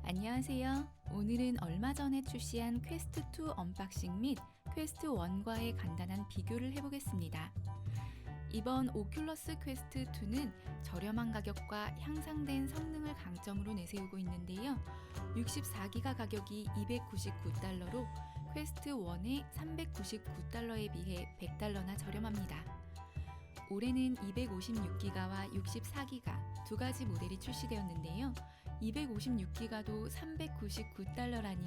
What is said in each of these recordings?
안녕하세요. 오늘은 얼마 전에 출시한 퀘스트2 언박싱 및 퀘스트1과의 간단한 비교를 해보겠습니다. 이번 오큘러스 퀘스트2는 저렴한 가격과 향상된 성능을 강점으로 내세우고 있는데요. 64기가 가격이 $299로 퀘스트1의 $399에 비해 $100나 저렴합니다. 올해는 256기가와 64기가 두 가지 모델이 출시되었는데요. 256기가도 $399라니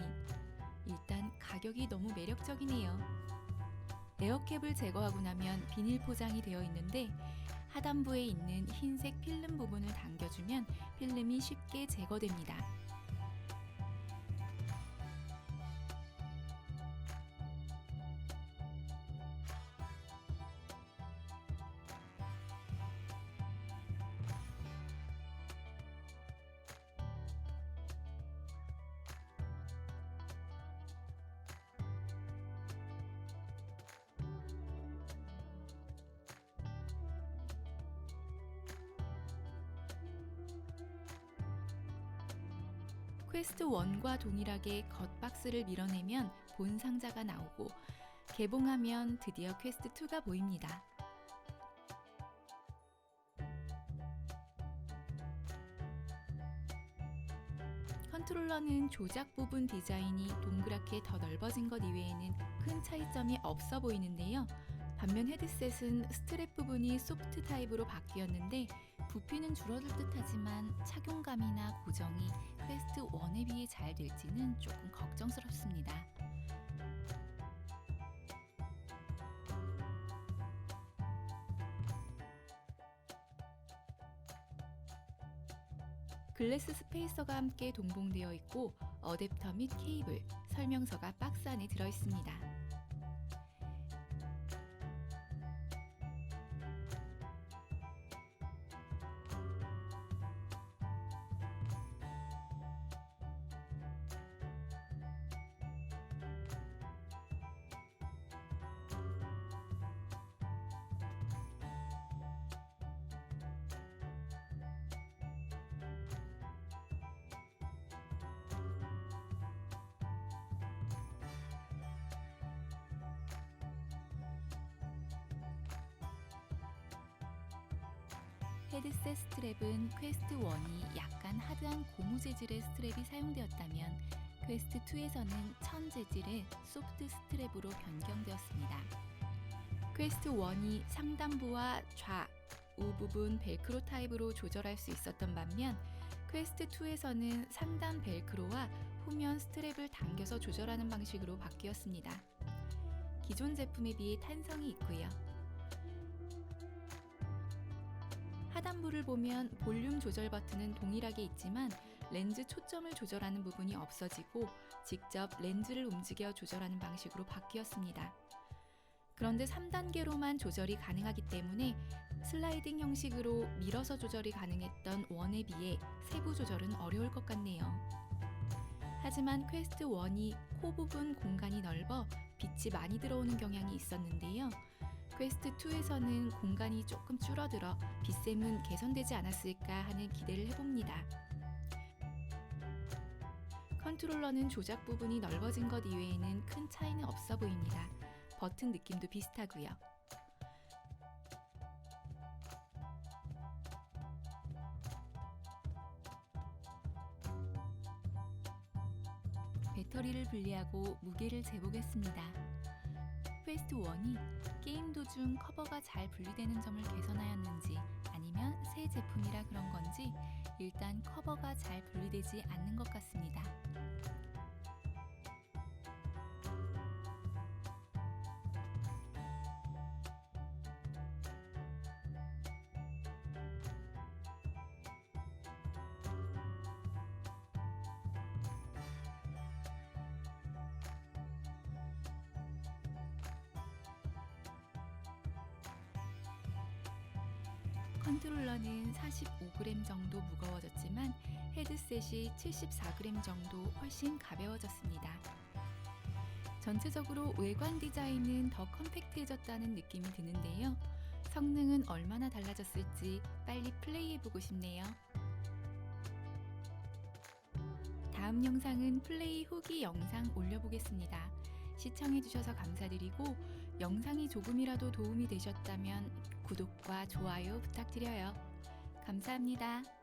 일단 가격이 너무 매력적이네요. 에어캡을 제거하고 나면 비닐 포장이 되어 있는데 하단부에 있는 흰색 필름 부분을 당겨주면 필름이 쉽게 제거됩니다. 퀘스트1과 동일하게 겉박스를 밀어내면 본 상자가 나오고 개봉하면 드디어 퀘스트2가 보입니다. 컨트롤러는 조작 부분 디자인이 동그랗게 더 넓어진 것 이외에는 큰 차이점이 없어 보이는데요. 반면 헤드셋은 스트랩 부분이 소프트 타입으로 바뀌었는데 부피는 줄어들 듯 하지만 착용감이나 고정이 퀘스트 1에 비해 잘 될지는 조금 걱정스럽습니다. 글래스 스페이서가 함께 동봉되어 있고 어댑터 및 케이블, 설명서가 박스 안에 들어 있습니다. 헤드셋 스트랩은 퀘스트1이 약간 하드한 고무 재질의 스트랩이 사용되었다면 퀘스트2에서는 천 재질의 소프트 스트랩으로 변경되었습니다. 퀘스트1이 상단부와 좌우 부분 벨크로 타입으로 조절할 수 있었던 반면 퀘스트2에서는 상단 벨크로와 후면 스트랩을 당겨서 조절하는 방식으로 바뀌었습니다. 기존 제품에 비해 탄성이 있고요. 하단부를 보면 볼륨 조절 버튼은 동일하게 있지만 렌즈 초점을 조절하는 부분이 없어지고 직접 렌즈를 움직여 조절하는 방식으로 바뀌었습니다. 그런데 3단계로만 조절이 가능하기 때문에 슬라이딩 형식으로 밀어서 조절이 가능했던 1에 비해 세부 조절은 어려울 것 같네요. 하지만 퀘스트1이 코 부분 공간이 넓어 빛이 많이 들어오는 경향이 있었는데요. 퀘스트2에서는 공간이 조금 줄어들어 빛샘은 개선되지 않았을까 하는 기대를 해봅니다. 컨트롤러는 조작 부분이 넓어진 것 이외에는 큰 차이는 없어 보입니다. 버튼 느낌도 비슷하고요. 배터리를 분리하고 무게를 재보겠습니다. 퀘스트1이 게임 도중 커버가 잘 분리되는 점을 개선하였는지 아니면 새 제품이라 그런 건지 일단 커버가 잘 분리되지 않는 것 같습니다. 컨트롤러는 45g 정도 무거워졌지만 헤드셋이 74g 정도 훨씬 가벼워졌습니다. 전체적으로 외관 디자인은 더 컴팩트해졌다는 느낌이 드는데요. 성능은 얼마나 달라졌을지 빨리 플레이해보고 싶네요. 다음 영상은 플레이 후기 영상 올려보겠습니다. 시청해주셔서 감사드리고 영상이 조금이라도 도움이 되셨다면 구독과 좋아요 부탁드려요. 감사합니다.